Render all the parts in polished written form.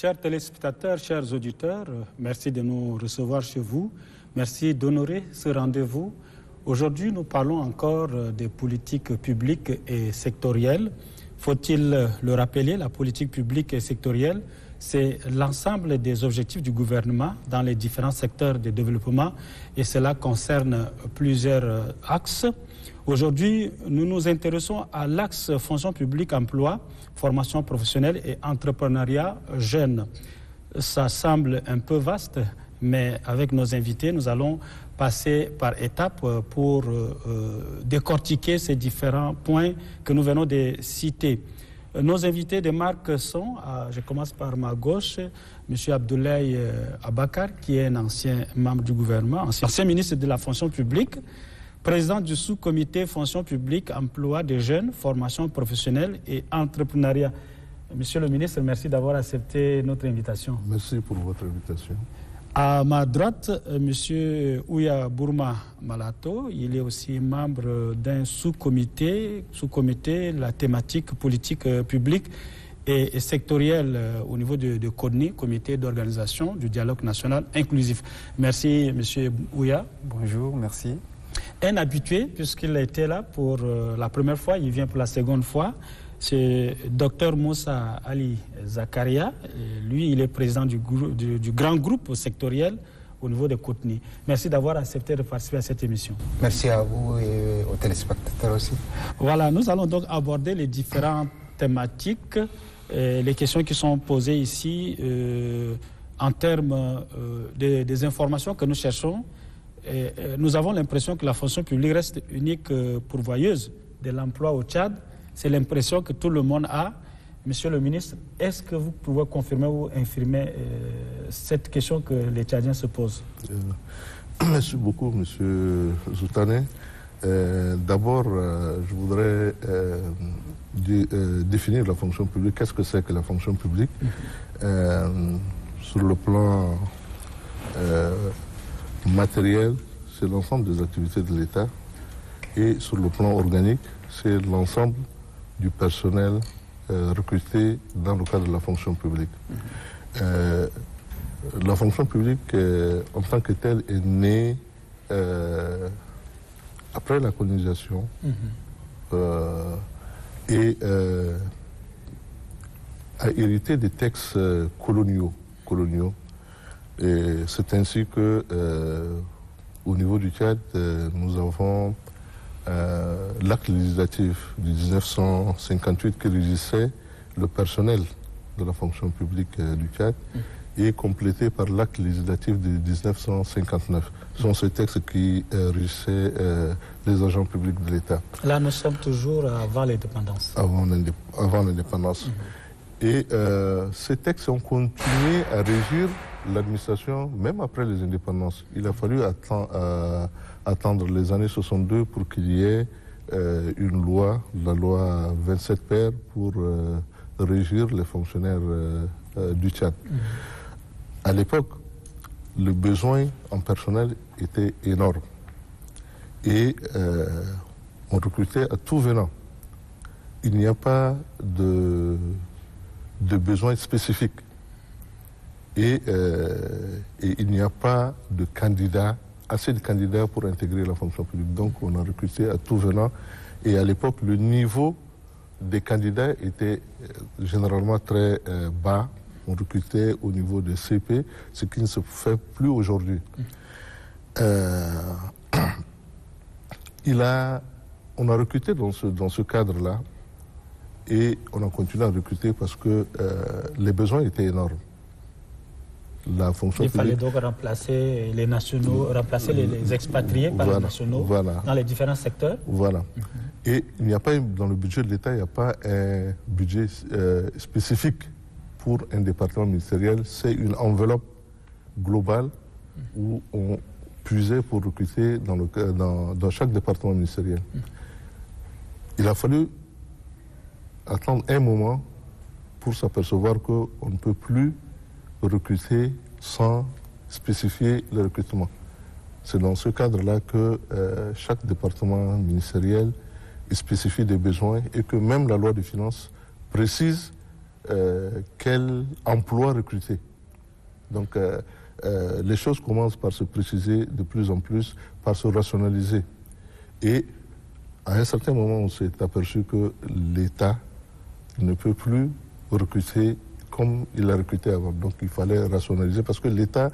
Chers téléspectateurs, chers auditeurs, merci de nous recevoir chez vous. Merci d'honorer ce rendez-vous. Aujourd'hui, nous parlons encore des politiques publiques et sectorielles. Faut-il le rappeler, la politique publique et sectorielle, c'est l'ensemble des objectifs du gouvernement dans les différents secteurs de développement et cela concerne plusieurs axes. Aujourd'hui, nous nous intéressons à l'axe fonction publique, emploi, formation professionnelle et entrepreneuriat jeune. Ça semble un peu vaste, mais avec nos invités, nous allons passer par étapes pour décortiquer ces différents points que nous venons de citer. Nos invités de marque sont, je commence par ma gauche, M. Abdoulaye Abakar, qui est un ancien membre du gouvernement, ancien ministre de la fonction publique, président du sous-comité fonction publique, emploi des jeunes, formation professionnelle et entrepreneuriat. Monsieur le ministre, merci d'avoir accepté notre invitation. Merci pour votre invitation. À ma droite, M. Ouya Bourma Malato, il est aussi membre d'un sous-comité, la thématique politique publique et sectorielle au niveau de CODNI, Comité d'organisation du dialogue national inclusif. Merci M. Ouya. Bonjour, merci. Un habitué, puisqu'il était là pour la première fois, il vient pour la seconde fois. C'est Dr Moussa Ali Zakaria. Lui, il est président du grand groupe sectoriel au niveau de CODNI. Merci d'avoir accepté de participer à cette émission. Merci à vous et aux téléspectateurs aussi. Voilà, nous allons donc aborder les différentes thématiques, les questions qui sont posées ici en termes des informations que nous cherchons. Nous avons l'impression que la fonction publique reste unique pourvoyeuse de l'emploi au Tchad. C'est l'impression que tout le monde a. Monsieur le ministre, est-ce que vous pouvez confirmer ou infirmer cette question que les Tchadiens se posent? Merci beaucoup, monsieur Zoutané. D'abord, je voudrais définir la fonction publique. Qu'est-ce que c'est que la fonction publique? Sur le plan matériel, c'est l'ensemble des activités de l'État. Et sur le plan organique, c'est l'ensemble du personnel recruté dans le cadre de la fonction publique. La fonction publique, en tant que telle, est née après la colonisation et a hérité des textes coloniaux. Et c'est ainsi que, au niveau du Tchad, nous avons l'acte législatif de 1958 qui régissait le personnel de la fonction publique du Tchad et complété par l'acte législatif de 1959. Ce sont ces textes qui régissaient les agents publics de l'État. Là, nous sommes toujours avant l'indépendance. Avant l'indépendance. Et ces textes ont continué à régir l'administration, même après les indépendances. Il a fallu attendre les années 62 pour qu'il y ait une loi, la loi 27 paires, pour régir les fonctionnaires du Tchad. À l'époque, le besoin en personnel était énorme. Et on recrutait à tout venant. Il n'y a pas de besoin spécifique. Et il n'y a pas de candidats, assez de candidats pour intégrer la fonction publique. Donc on a recruté à tout venant. Et à l'époque, le niveau des candidats était généralement très bas. On recrutait au niveau de CP, ce qui ne se fait plus aujourd'hui. On a recruté dans ce cadre-là et on a continué à recruter parce que les besoins étaient énormes. La fonction Il fallait donc remplacer les nationaux, remplacer les expatriés par les nationaux dans les différents secteurs. Voilà. Et il n'y a pas, dans le budget de l'État, il n'y a pas un budget spécifique pour un département ministériel. C'est une enveloppe globale où on puisait pour recruter dans chaque département ministériel. Il a fallu attendre un moment pour s'apercevoir qu'on ne peut plus recruter sans spécifier le recrutement. C'est dans ce cadre-là que chaque département ministériel spécifie des besoins et que même la loi des finances précise quel emploi recruter. Donc, les choses commencent par se préciser de plus en plus, par se rationaliser. Et à un certain moment, on s'est aperçu que l'État ne peut plus recruter comme il a recruté avant. Donc, il fallait rationaliser parce que l'État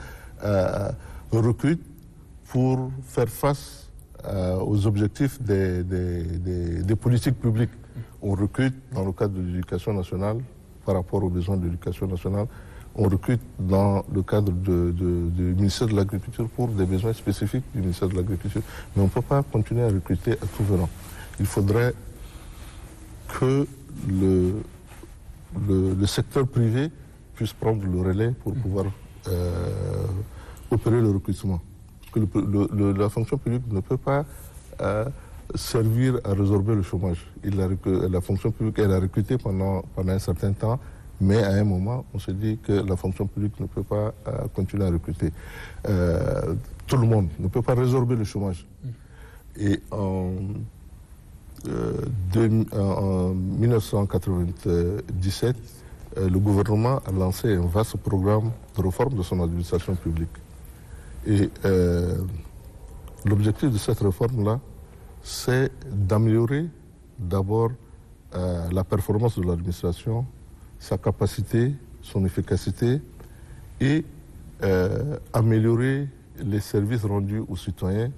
recrute pour faire face aux objectifs des politiques publiques. On recrute dans le cadre de l'éducation nationale par rapport aux besoins de l'éducation nationale. On recrute dans le cadre du ministère de l'Agriculture pour des besoins spécifiques du ministère de l'Agriculture. Mais on ne peut pas continuer à recruter à tout venant. Il faudrait que le secteur privé puisse prendre le relais pour pouvoir opérer le recrutement. Parce que la fonction publique ne peut pas servir à résorber le chômage. La fonction publique, elle a recruté pendant un certain temps, mais à un moment, on se dit que la fonction publique ne peut pas continuer à recruter. Tout le monde ne peut pas résorber le chômage. Et en 1997, le gouvernement a lancé un vaste programme de réforme de son administration publique. Et l'objectif de cette réforme-là, c'est d'améliorer d'abord la performance de l'administration, sa capacité, son efficacité et améliorer les services rendus aux citoyens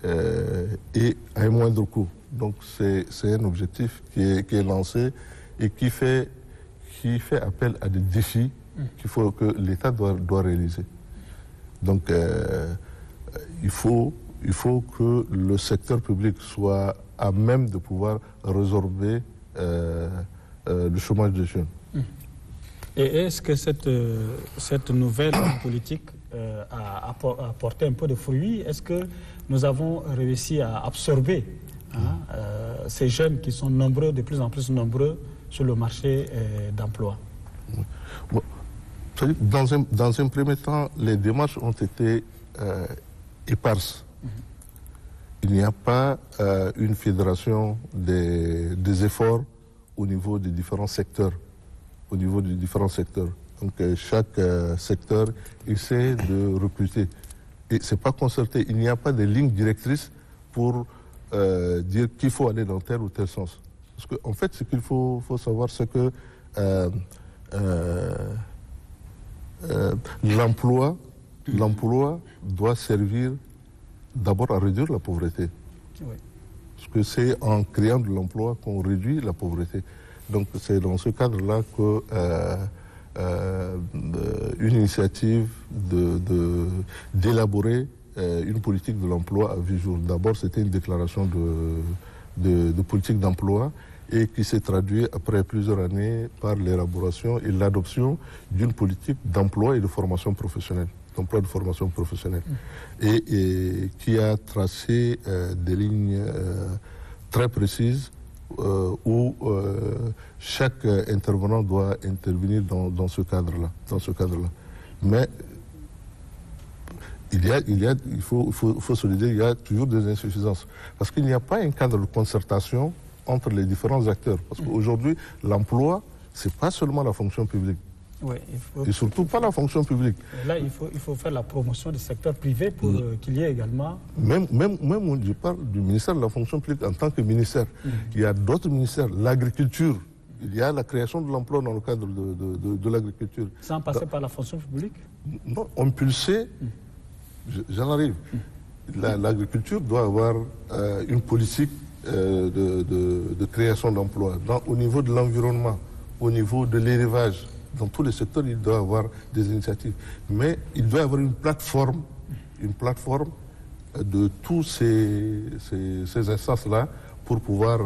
et à un moindre coût. Donc c'est un objectif qui est lancé et qui fait appel à des défis que l'État doit réaliser. Donc il faut que le secteur public soit à même de pouvoir résorber le chômage des jeunes. Et est-ce que cette nouvelle politique a apporté un peu de fruits? Est-ce que nous avons réussi à absorber ces jeunes qui sont nombreux, de plus en plus nombreux sur le marché d'emploi? Bon, dans un premier temps, les démarches ont été éparses. Il n'y a pas une fédération des efforts au niveau des différents secteurs. Donc chaque secteur essaie de recruter. Et ce n'est pas concerté. Il n'y a pas de ligne directrice pour dire qu'il faut aller dans tel ou tel sens. Parce qu'en fait, ce qu'il faut savoir, c'est que l'emploi doit servir d'abord à réduire la pauvreté. Oui. Parce que c'est en créant de l'emploi qu'on réduit la pauvreté. Donc c'est dans ce cadre-là qu'une initiative d'élaborer une politique de l'emploi à 8 jours. D'abord, c'était une déclaration de politique d'emploi et qui s'est traduite après plusieurs années par l'élaboration et l'adoption d'une politique d'emploi et de formation professionnelle. D'emploi de formation professionnelle. Et qui a tracé des lignes très précises où chaque intervenant doit intervenir dans ce cadre-là. Mais il faut se le dire, il y a toujours des insuffisances. Parce qu'il n'y a pas un cadre de concertation entre les différents acteurs. Parce qu'aujourd'hui, l'emploi, ce n'est pas seulement la fonction publique. Oui, et surtout pas la fonction publique. Là, il faut faire la promotion du secteur privé pour qu'il y ait également... Même je parle du ministère de la fonction publique en tant que ministère. Il y a d'autres ministères. L'agriculture, il y a la création de l'emploi dans le cadre de l'agriculture. Sans passer par la fonction publique? Non, impulsé, j'en arrive. L'agriculture doit avoir une politique de création d'emplois au niveau de l'environnement, au niveau de l'élevage. Dans tous les secteurs, il doit y avoir des initiatives. Mais il doit y avoir une plateforme de tous ces instances-là pour pouvoir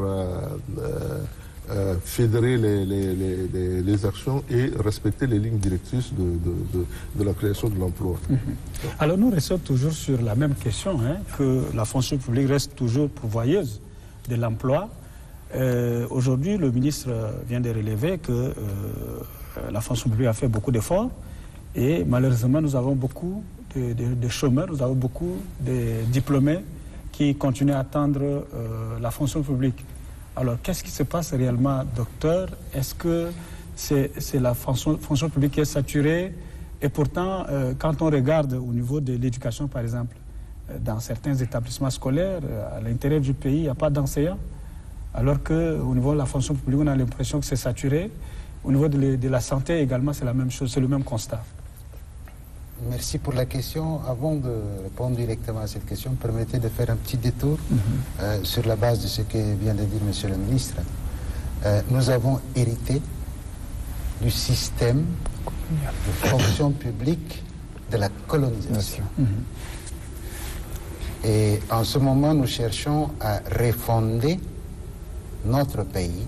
fédérer les actions et respecter les lignes directrices de la création de l'emploi. Alors nous restons toujours sur la même question, que la fonction publique reste toujours pourvoyeuse de l'emploi. Aujourd'hui, le ministre vient de relever que la fonction publique a fait beaucoup d'efforts et malheureusement nous avons beaucoup de chômeurs, nous avons beaucoup de diplômés qui continuent à attendre la fonction publique. Alors qu'est-ce qui se passe réellement, docteur? Est-ce que c'est la fonction publique qui est saturée. Et pourtant, quand on regarde au niveau de l'éducation, par exemple, dans certains établissements scolaires, à l'intérieur du pays, il n'y a pas d'enseignants. Alors qu'au niveau de la fonction publique, on a l'impression que c'est saturé. Au niveau de la santé également, c'est la même chose, c'est le même constat. Merci pour la question. Avant de répondre directement à cette question, permettez de faire un petit détour sur la base de ce que vient de dire Monsieur le ministre. Nous avons hérité du système de fonction publique de la colonisation. Et en ce moment, nous cherchons à refonder notre pays.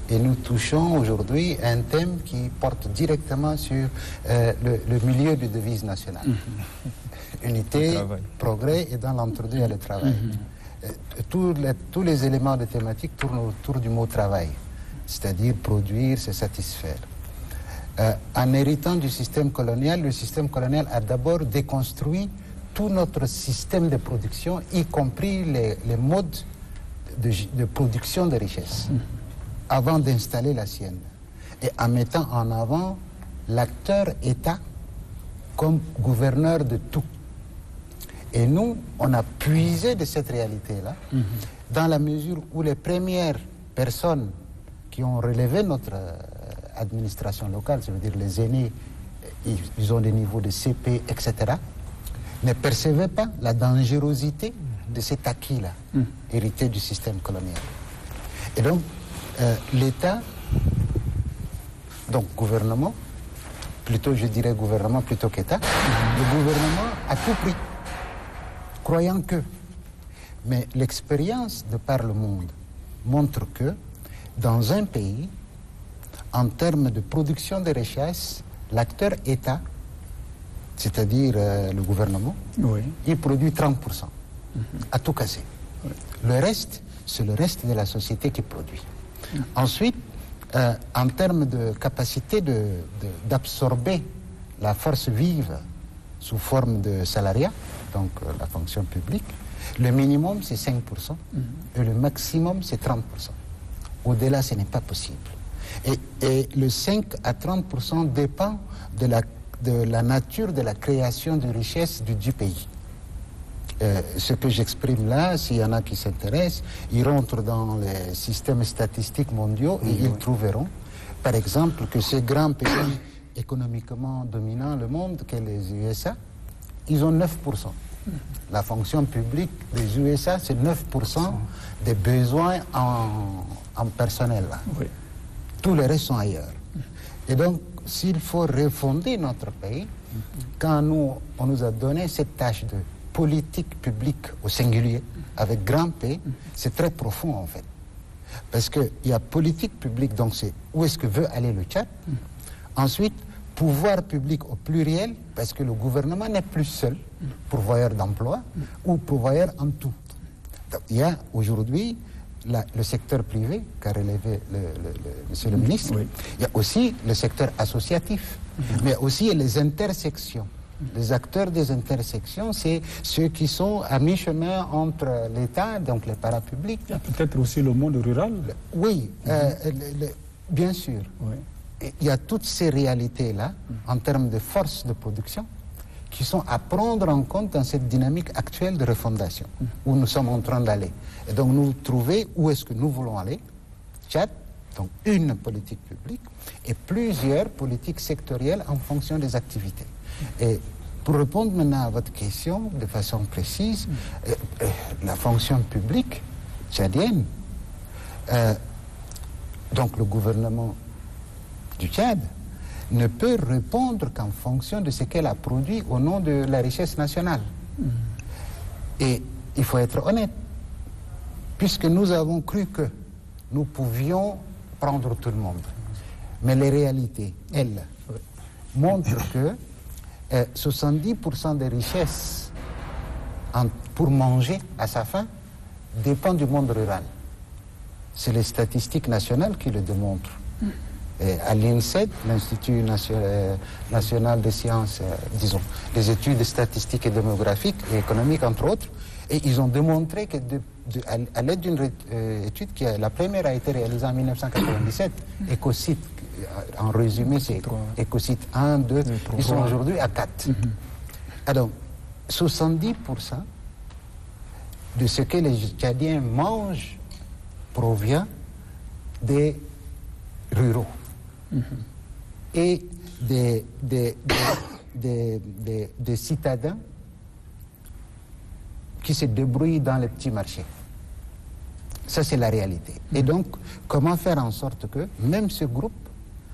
Et nous touchons aujourd'hui un thème qui porte directement sur le milieu de devise nationale. Unité, progrès et dans l'entre-deux, il y a le travail. Tous les éléments de thématique tournent autour du mot travail, c'est-à-dire produire, se satisfaire. En héritant du système colonial, le système colonial a d'abord déconstruit tout notre système de production, y compris les modes de production de richesses, avant d'installer la sienne, et en mettant en avant l'acteur État comme gouverneur de tout. Et nous, on a puisé de cette réalité-là, dans la mesure où les premières personnes qui ont relevé notre administration locale, ça veut dire les aînés, ils ont des niveaux de CP, etc., ne percevaient pas la dangerosité de cet acquis-là, hérité du système colonial. Et donc, l'État, donc gouvernement, plutôt je dirais gouvernement plutôt qu'État, le gouvernement a tout pris, croyant que. Mais l'expérience de par le monde montre que dans un pays, en termes de production de richesses, l'acteur État, c'est-à-dire le gouvernement, il produit 30%, à tout casser. Le reste, c'est le reste de la société qui produit. Ensuite, en termes de capacité d'absorber la force vive sous forme de salariat, donc la fonction publique, le minimum c'est 5% et le maximum c'est 30%. Au-delà, ce n'est pas possible. Et le 5 à 30% dépend de la nature de la création de richesse du pays. Ce que j'exprime là, s'il y en a qui s'intéressent, ils rentrent dans les systèmes statistiques mondiaux et ils trouveront, par exemple, que ces grands pays économiquement dominants le monde, que les USA, ils ont 9%. La fonction publique des USA, c'est 9% des besoins en personnel. Là. Tous les restes sont ailleurs. Et donc, s'il faut refonder notre pays, quand on nous a donné cette tâche de politique publique au singulier, avec grand P, c'est très profond en fait. Parce qu'il y a politique publique, donc c'est où est-ce que veut aller le Tchad. Ensuite, pouvoir public au pluriel, parce que le gouvernement n'est plus seul, pourvoyeur d'emploi ou pourvoyeur en tout. Donc, il y a aujourd'hui le secteur privé, qu'a relevé monsieur le ministre. Il y a aussi le secteur associatif, mais aussi les intersections. Les acteurs des intersections, c'est ceux qui sont à mi-chemin entre l'État, donc les parapublics. Il y a peut-être aussi le monde rural. Oui, bien sûr. Il y a toutes ces réalités-là, en termes de force de production, qui sont à prendre en compte dans cette dynamique actuelle de refondation, où nous sommes en train d'aller. Et donc nous trouver où est-ce que nous voulons aller. Tchad, donc une politique publique, et plusieurs politiques sectorielles en fonction des activités. Et pour répondre maintenant à votre question de façon précise, la fonction publique tchadienne, donc le gouvernement du Tchad, ne peut répondre qu'en fonction de ce qu'elle a produit au nom de la richesse nationale. Et il faut être honnête, puisque nous avons cru que nous pouvions prendre tout le monde. Mais les réalités, elles, montrent que 70% des richesses pour manger à sa faim dépend du monde rural. C'est les statistiques nationales qui le démontrent. Et à l'INSEED, l'Institut national des sciences, disons, des études statistiques et démographiques et économiques, entre autres, Et ils ont démontré que à l'aide d'une étude la première a été réalisée en 1997, Ecocite, en résumé c'est Ecocite 1, 2, ils sont aujourd'hui à 4. Alors, 70% de ce que les Tchadiens mangent provient des ruraux et des citadins qui se débrouillent dans les petits marchés. Ça, c'est la réalité. Et donc, comment faire en sorte que même ce groupe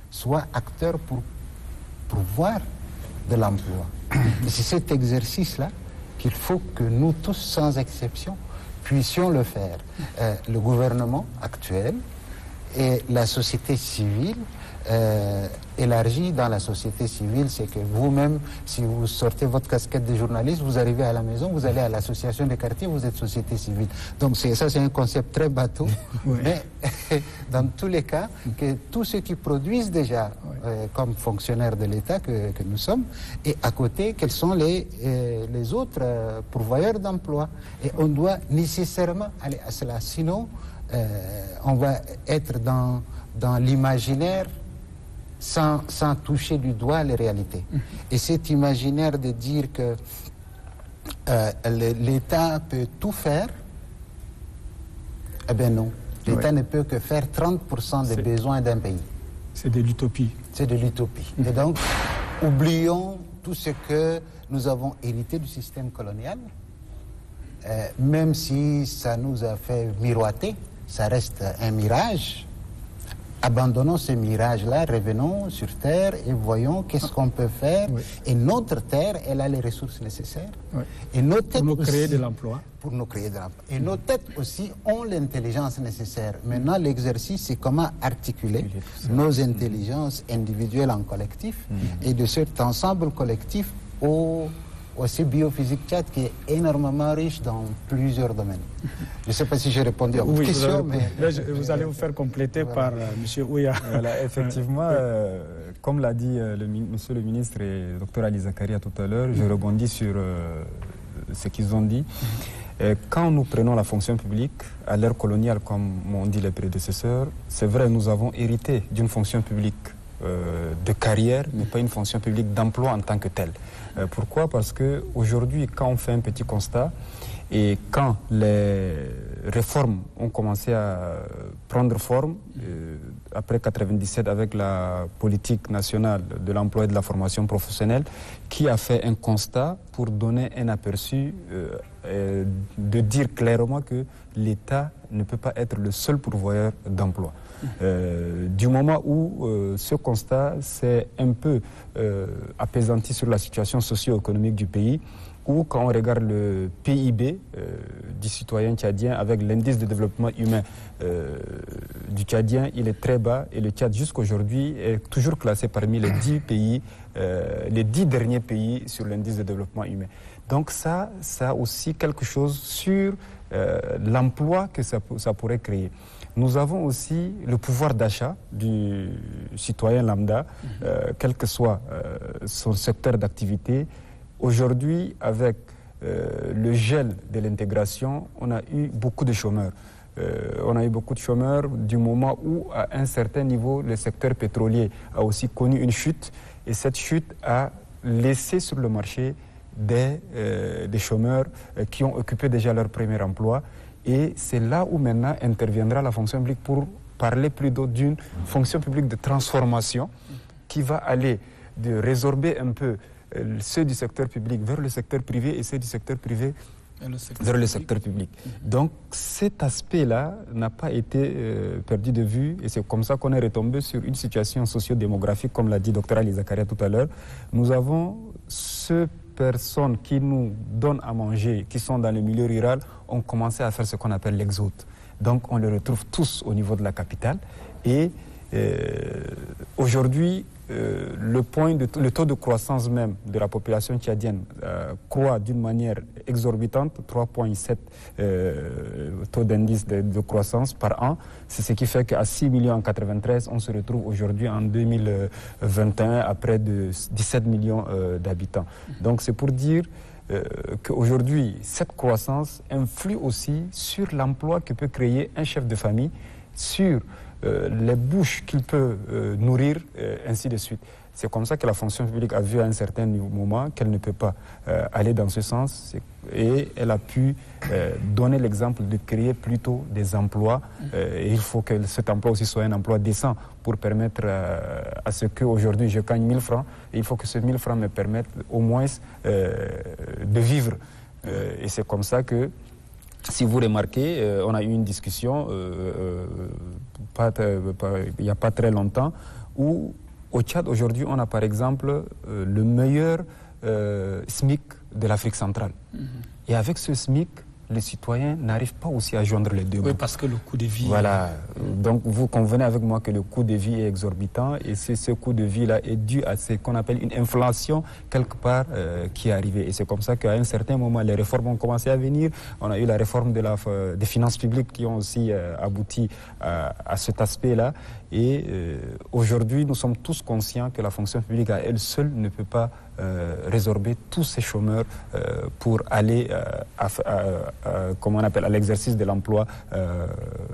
soit acteur pour pourvoir de l'emploi? Et c'est cet exercice-là qu'il faut que nous tous, sans exception, puissions le faire. Le gouvernement actuel et la société civile, élargie dans la société civile, c'est que vous-même, si vous sortez votre casquette de journaliste, vous arrivez à la maison, vous allez à l'association des quartiers, vous êtes société civile. Donc ça, c'est un concept très bateau, mais dans tous les cas, que tous ceux qui produisent déjà comme fonctionnaires de l'État que nous sommes, et à côté, quels sont les autres pourvoyeurs d'emploi. Et on doit nécessairement aller à cela, sinon on va être dans l'imaginaire sans toucher du doigt les réalités. Et cet imaginaire de dire que l'État peut tout faire, eh bien non. L'État ne peut que faire 30% des besoins d'un pays. C'est de l'utopie. C'est de l'utopie. Et donc, oublions tout ce que nous avons hérité du système colonial, même si ça nous a fait miroiter, ça reste un mirage. Abandonnons ce mirage-là, revenons sur Terre et voyons qu'est-ce qu'on peut faire. Et notre Terre, elle a les ressources nécessaires. Et nos têtes pour nous créer aussi, de l'emploi. Pour nous créer de l'emploi. Et nos têtes aussi ont l'intelligence nécessaire. Maintenant, l'exercice, c'est comment articuler nos intelligences individuelles en collectif et de cet ensemble collectif aussi biophysique Tchad qui est énormément riche dans plusieurs domaines. Je ne sais pas si j'ai répondu à votre question, mais... Vous allez vous faire compléter par M. Ouya. Voilà, effectivement, comme l'a dit Monsieur le ministre et le Dr Ali Zakaria tout à l'heure, je rebondis sur ce qu'ils ont dit. Quand nous prenons la fonction publique, à l'ère coloniale, comme m'ont dit les prédécesseurs, c'est vrai, nous avons hérité d'une fonction publique de carrière, mais pas une fonction publique d'emploi en tant que telle. Pourquoi? Parce qu'aujourd'hui, quand on fait un petit constat, et quand les réformes ont commencé à prendre forme, après 1997 avec la politique nationale de l'emploi et de la formation professionnelle, qui a fait un constat pour donner un aperçu, de dire clairement que l'État ne peut pas être le seul pourvoyeur d'emploi. Du moment où ce constat s'est un peu apaisanti sur la situation socio-économique du pays, ou quand on regarde le PIB du citoyen tchadien avec l'indice de développement humain du Tchadien, il est très bas et le Tchad jusqu'aujourd'hui est toujours classé parmi les 10 pays, les 10 derniers pays sur l'indice de développement humain. Donc ça a aussi quelque chose sur l'emploi que ça pourrait créer. Nous avons aussi le pouvoir d'achat du citoyen lambda, quel que soit son secteur d'activité. Aujourd'hui, avec le gel de l'intégration, on a eu beaucoup de chômeurs. On a eu beaucoup de chômeurs du moment où, à un certain niveau, le secteur pétrolier a aussi connu une chute. Et cette chute a laissé sur le marché des chômeurs qui ont occupé déjà leur premier emploi. Et c'est là où maintenant interviendra la fonction publique pour parler plutôt d'une fonction publique de transformation qui va aller de résorber un peu ceux du secteur public vers le secteur privé et ceux du secteur privé vers le secteur public. Donc cet aspect-là n'a pas été perdu de vue et c'est comme ça qu'on est retombé sur une situation socio-démographique, comme l'a dit Dr Ali Zakaria tout à l'heure. Nous avons ces personnes qui nous donnent à manger, qui sont dans le milieu rural, ont commencé à faire ce qu'on appelle l'exode. Donc on les retrouve tous au niveau de la capitale et aujourd'hui, le taux de croissance même de la population tchadienne croît d'une manière exorbitante, 3,7 taux d'indice de croissance par an. C'est ce qui fait qu'à 6 millions en 1993, on se retrouve aujourd'hui en 2021 à près de 17 millions d'habitants. Donc c'est pour dire qu'aujourd'hui, cette croissance influe aussi sur l'emploi que peut créer un chef de famille, sur les bouches qu'il peut nourrir, ainsi de suite. C'est comme ça que la fonction publique a vu à un certain moment qu'elle ne peut pas aller dans ce sens et elle a pu donner l'exemple de créer plutôt des emplois. Et il faut que cet emploi aussi soit un emploi décent pour permettre à ce qu'aujourd'hui je gagne 1000 francs. Et il faut que ces 1000 francs me permettent au moins de vivre. Et c'est comme ça que, si vous remarquez, on a eu une discussion il n'y a pas très longtemps où au Tchad, aujourd'hui, on a par exemple le meilleur SMIC de l'Afrique centrale. Et avec ce SMIC, les citoyens n'arrivent pas aussi à joindre les deux bouts. Oui, parce que le coût de vie... Voilà. Donc, vous convenez avec moi que le coût de vie est exorbitant et ce coût de vie-là est dû à ce qu'on appelle une inflation quelque part qui est arrivée. Et c'est comme ça qu'à un certain moment, les réformes ont commencé à venir. On a eu la réforme des finances publiques qui ont aussi abouti à cet aspect-là. Et aujourd'hui, nous sommes tous conscients que la fonction publique à elle seule ne peut pas résorber tous ces chômeurs pour aller comment on appelle, à l'exercice de l'emploi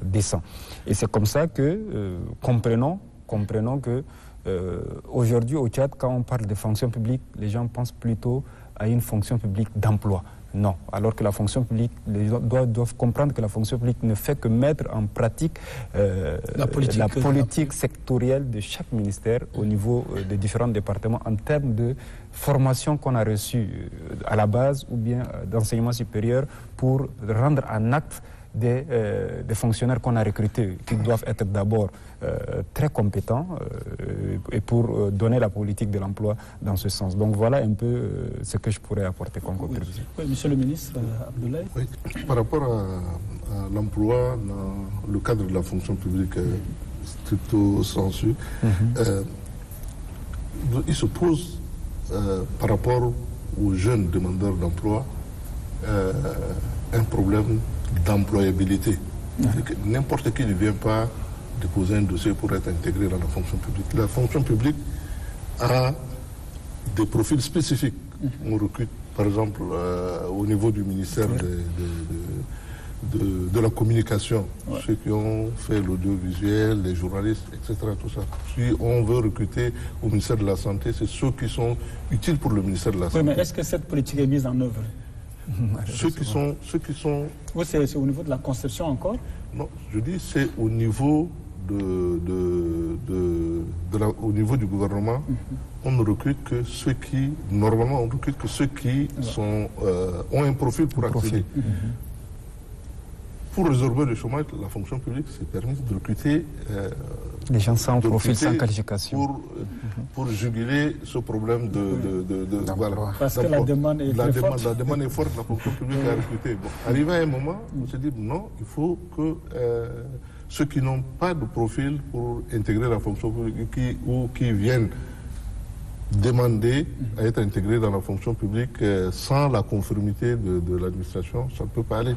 décent. Et c'est comme ça que, comprenons que aujourd'hui au Tchad, quand on parle de fonction publique, les gens pensent plutôt à une fonction publique d'emploi. Non, alors que la fonction publique, les gens doivent comprendre que la fonction publique ne fait que mettre en pratique la politique sectorielle de chaque ministère au niveau des différents départements en termes de formation qu'on a reçue à la base ou bien d'enseignement supérieur pour rendre en acte des fonctionnaires qu'on a recrutés, qui doivent être d'abord très compétents et pour donner la politique de l'emploi dans ce sens. Donc voilà un peu ce que je pourrais apporter comme contribution. Oui, monsieur le ministre Abdoulaye. Oui. Par rapport à l'emploi dans le cadre de la fonction publique stricto sensu, il se pose par rapport aux jeunes demandeurs d'emploi un problème d'employabilité. N'importe qui ne vient pas déposer un dossier pour être intégré dans la fonction publique. La fonction publique a des profils spécifiques. On recrute, par exemple, au niveau du ministère de la communication, ceux qui ont fait l'audiovisuel, les journalistes, etc. Tout ça. Si on veut recruter au ministère de la Santé, c'est ceux qui sont utiles pour le ministère de la Santé. Oui, mais est-ce que cette politique est mise en œuvre? Ceux qui sont... Oui, c'est au niveau de la conception encore? Non, je dis c'est au niveau au niveau du gouvernement. On ne recrute que ceux qui... Normalement, on recrute que ceux qui ont un profil pour accéder. Pour résorber le chômage, la fonction publique s'est permise de recruter... les gens sans profil, sans qualification. Pour juguler ce problème voilà. Parce que la demande est forte. La demande est forte, la fonction publique a recruté. Bon, arrivé à un moment, on se dit non, il faut que ceux qui n'ont pas de profil pour intégrer la fonction publique ou qui viennent demander à être intégrés dans la fonction publique sans la conformité de l'administration, ça ne peut pas aller.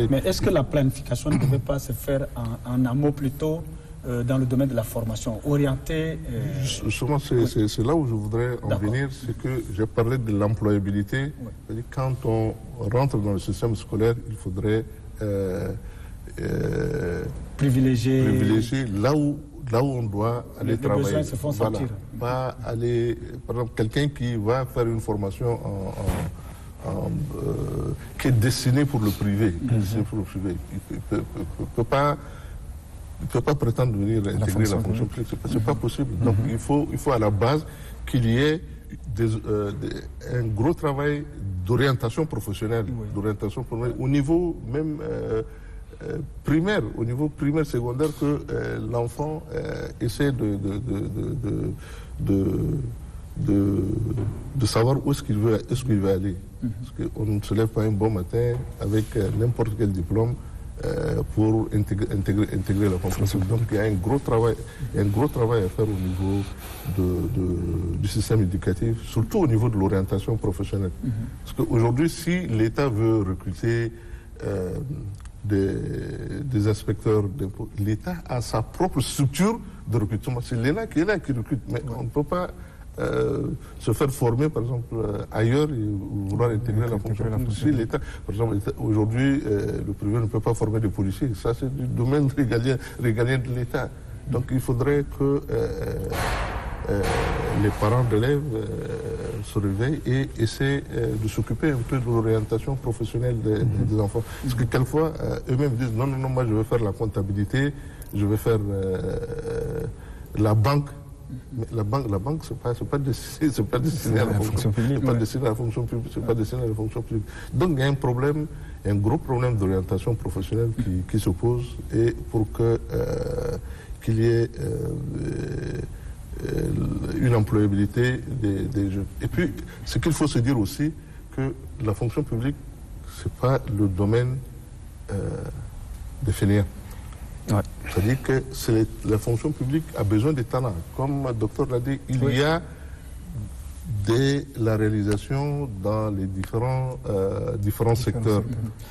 Mais est-ce que la planification ne devait pas se faire en amont plutôt dans le domaine de la formation, orientée Justement, c'est là où je voudrais en venir, c'est que j'ai parlé de l'employabilité. C'est-à-dire quand on rentre dans le système scolaire, il faudrait privilégier là où on doit aller travailler. Les besoins se font sentir. Pas aller, par exemple, quelqu'un qui va faire une formation qui est destinée pour le privé. Il ne peut pas prétendre venir intégrer la fonction publique. Ce n'est pas possible. Donc il faut à la base qu'il y ait un gros travail d'orientation professionnelle, au niveau même primaire, au niveau primaire, secondaire, que l'enfant essaie de savoir où est-ce qu'il veut aller. Parce qu'on ne se lève pas un bon matin avec n'importe quel diplôme pour intégrer la fonction. Donc il y a un gros travail à faire au niveau du système éducatif, surtout au niveau de l'orientation professionnelle. Parce qu'aujourd'hui, si l'État veut recruter des inspecteurs d'impôts, l'État a sa propre structure de recrutement. C'est l'État qui recrute, mais on ne peut pas se faire former, par exemple, ailleurs et vouloir intégrer la fonction publique. Si l'État, par exemple, aujourd'hui, le privé ne peut pas former des policiers. Ça, c'est du domaine régalien de l'État. Donc, il faudrait que les parents d'élèves se réveillent et essaient de s'occuper un peu de l'orientation professionnelle des enfants. Parce que quelquefois, eux-mêmes disent non, moi je vais faire la comptabilité, je vais faire la banque. Mais la banque, c'est pas destiné à la fonction publique. C'est pas destiné à la fonction publique. C'est pas destiné à la fonction publique. Donc il y a un problème, un gros problème d'orientation professionnelle qui se pose et pour qu'il y ait une employabilité des jeunes. Et puis, ce qu'il faut se dire aussi, que la fonction publique, c'est pas le domaine des fainéants. Ouais. C'est-à-dire que la fonction publique a besoin de talents. Comme le docteur l'a dit, il y a la réalisation dans les différents secteurs.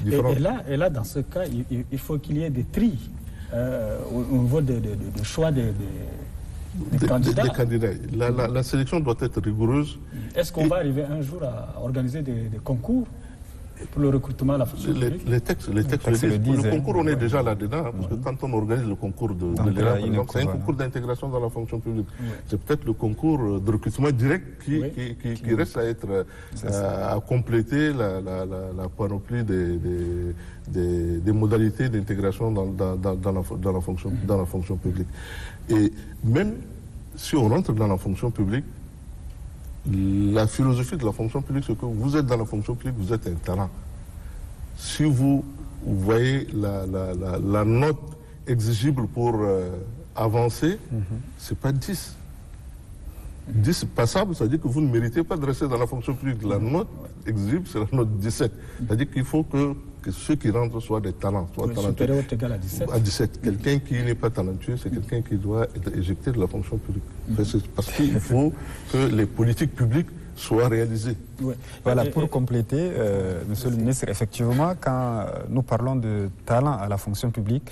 Et là, dans ce cas, il faut qu'il y ait des tris au niveau de choix des candidats. La sélection doit être rigoureuse. Est-ce qu'on va arriver un jour à organiser des concours pour le recrutement à la fonction publique? Les textes le disent. Le concours, on est déjà là-dedans, parce que quand on organise le concours de l'État, c'est un concours d'intégration dans la fonction publique. C'est peut-être le concours de recrutement direct qui reste à être à compléter la panoplie des modalités d'intégration dans la fonction publique. Et même si on rentre dans la fonction publique, la philosophie de la fonction publique, c'est que vous êtes dans la fonction publique, vous êtes un talent. Si vous voyez la note exigible pour avancer, c'est pas 10. 10 passable, ça veut dire que vous ne méritez pas de rester dans la fonction publique. La note exigible, c'est la note 17. C'est-à-dire qu'il faut que ceux qui rentrent soient des talents. Supérieur ou égal à 17. À 17. Quelqu'un qui n'est pas talentueux, c'est quelqu'un qui doit être éjecté de la fonction publique. Parce qu'il faut que les politiques publiques soient réalisées. Voilà, pour compléter, Monsieur le ministre, effectivement, quand nous parlons de talent à la fonction publique,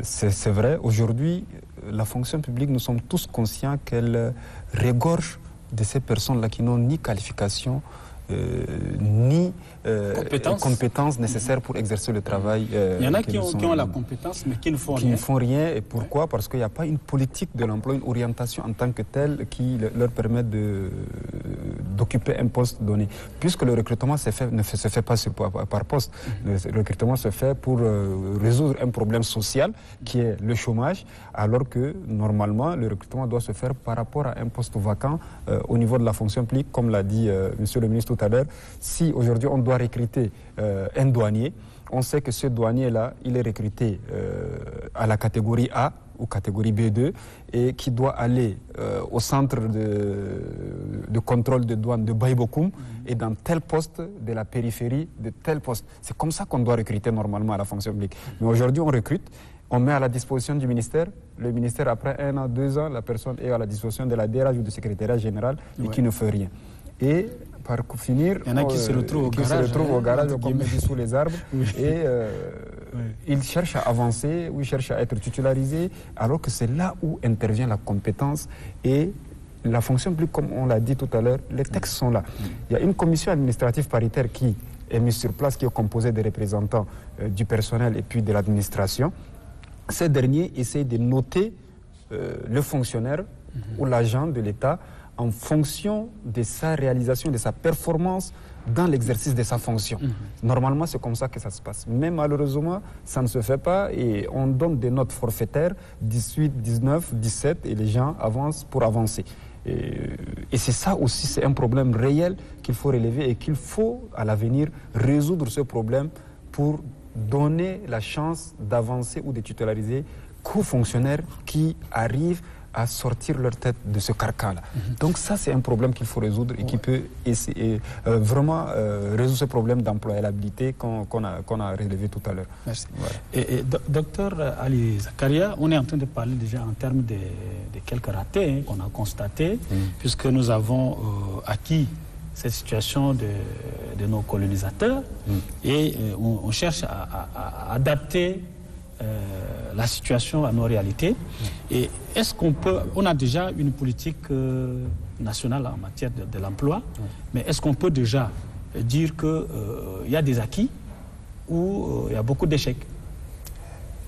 c'est vrai, aujourd'hui, la fonction publique, nous sommes tous conscients qu'elle regorge de ces personnes-là qui n'ont ni qualification, ni compétences nécessaires pour exercer le travail. Il y en a qui ont la compétence, mais qui ne font rien. Qui ne font rien. Et pourquoi? Parce qu'il n'y a pas une politique de l'emploi, une orientation en tant que telle qui leur permet d'occuper un poste donné. Puisque le recrutement ne se fait pas par poste. Le recrutement se fait pour résoudre un problème social qui est le chômage, alors que normalement le recrutement doit se faire par rapport à un poste vacant au niveau de la fonction publique, comme l'a dit Monsieur le ministre tout à l'heure. Si aujourd'hui on doit recruter un douanier, on sait que ce douanier-là, il est recruté à la catégorie A ou catégorie B2 et qui doit aller au centre de contrôle de douane de Baïbokoum et dans tel poste de la périphérie de tel poste. C'est comme ça qu'on doit recruter normalement à la fonction publique. Mais aujourd'hui, on recrute, on met à la disposition du ministère. Le ministère, après 1 an, 2 ans, la personne est à la disposition de la DRH ou du secrétariat général et qui ne fait rien. Et par finir, il y en a qui se retrouvent au garage, comme on dit, sous les arbres, et ils cherchent à avancer, ou ils cherchent à être titularisés, alors que c'est là où intervient la compétence et la fonction publique, comme on l'a dit tout à l'heure, les textes sont là. Il y a une commission administrative paritaire qui est mise sur place, qui est composée des représentants du personnel et puis de l'administration. Ces derniers essayent de noter le fonctionnaire ou l'agent de l'État en fonction de sa réalisation, de sa performance dans l'exercice de sa fonction. Normalement, c'est comme ça que ça se passe. Mais malheureusement, ça ne se fait pas et on donne des notes forfaitaires, 18, 19, 17, et les gens avancent pour avancer. Et c'est ça aussi, c'est un problème réel qu'il faut relever et qu'il faut, à l'avenir, résoudre ce problème pour donner la chance d'avancer ou de titulariser qu'aux fonctionnaires qui arrivent à sortir leur tête de ce carcan-là. Donc ça, c'est un problème qu'il faut résoudre et qui peut essayer, vraiment résoudre ce problème d'employabilité qu'on a relevé tout à l'heure. Merci. Voilà. Et docteur Ali Zakaria, on est en train de parler déjà en termes de quelques ratés qu'on a constatés, puisque nous avons acquis cette situation de nos colonisateurs et on cherche à adapter la situation à nos réalités. Et est-ce qu'on a déjà une politique national en matière de l'emploi, mais est-ce qu'on peut déjà dire qu'il y a des acquis ou il y a beaucoup d'échecs?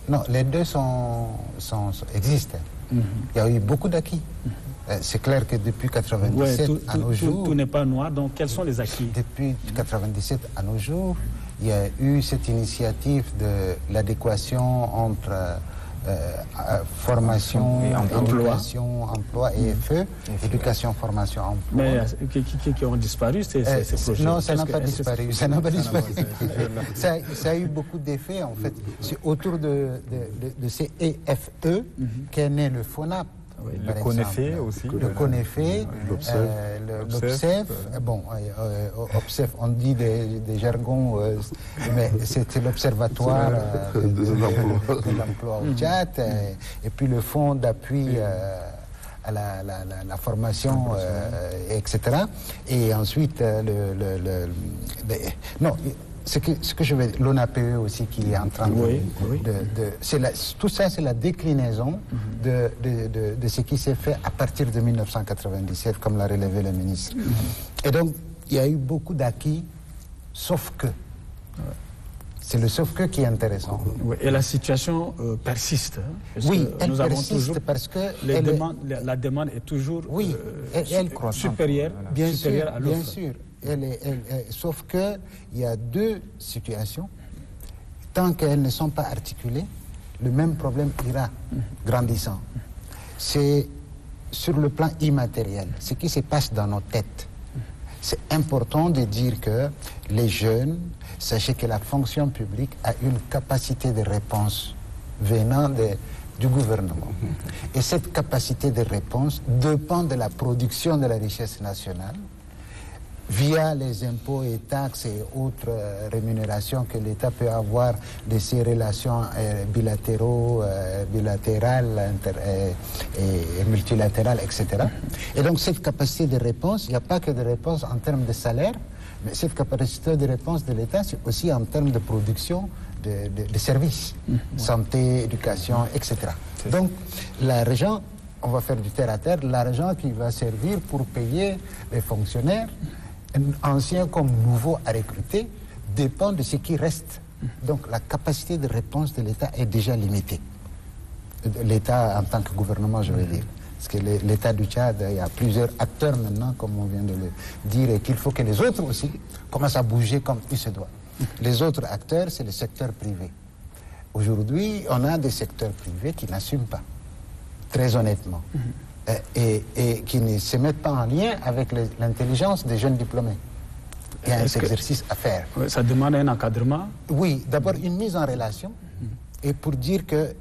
Non, les deux existent. Il y a eu beaucoup d'acquis. C'est clair que depuis 1997 à nos jours... Tout n'est pas noir, donc quels sont les acquis? Depuis 1997 à nos jours, il y a eu cette initiative de l'adéquation entre formation, emploi et FE, éducation, formation, emploi. Mais qui ont disparu, ces projets? Non, ça n'a pas disparu. Ça n'a pas disparu. Ça a eu beaucoup d'effets, en fait. C'est autour de ces EFE qu'est né le FONAP. Oui, le CONEFE aussi. Le CONEFE, l'OPSEF. Bon, OPSEF, on dit des jargons, mais c'était l'Observatoire de l'emploi au Tchad, et puis le Fonds d'appui à la formation, etc. Et ensuite, ce que je veux, l'ONAPE aussi qui est en train tout ça, c'est la déclinaison de ce qui s'est fait à partir de 1997, comme l'a relevé le ministre. Et donc, il y a eu beaucoup d'acquis, sauf que. C'est le sauf que qui est intéressant. Et la situation persiste. Oui, elle persiste parce que... La demande est toujours supérieure à l'offre. Bien sûr. Sauf qu'il y a deux situations. Tant qu'elles ne sont pas articulées, le même problème ira grandissant. C'est sur le plan immatériel, ce qui se passe dans nos têtes. C'est important de dire que les jeunes, sachez que la fonction publique a une capacité de réponse venant du gouvernement. Et cette capacité de réponse dépend de la production de la richesse nationale via les impôts et taxes et autres rémunérations que l'État peut avoir de ses relations bilatérales et multilatérales, etc. Et donc cette capacité de réponse, il n'y a pas que de réponse en termes de salaire, mais cette capacité de réponse de l'État, c'est aussi en termes de production de services, santé, éducation, etc. Donc l'argent, on va faire du terre-à-terre, l'argent qui va servir pour payer les fonctionnaires, anciens comme nouveaux à recruter, dépend de ce qui reste. Donc la capacité de réponse de l'État est déjà limitée. L'État en tant que gouvernement, je veux dire. Parce que l'État du Tchad, il y a plusieurs acteurs maintenant, comme on vient de le dire, et qu'il faut que les autres aussi commencent à bouger comme il se doit. Les autres acteurs, c'est le secteur privé. Aujourd'hui, on a des secteurs privés qui n'assument pas, très honnêtement. Et qui ne se mettent pas en lien avec l'intelligence des jeunes diplômés. Il y a un exercice à faire. Ça demande un encadrement? Oui, d'abord une mise en relation, et pour dire que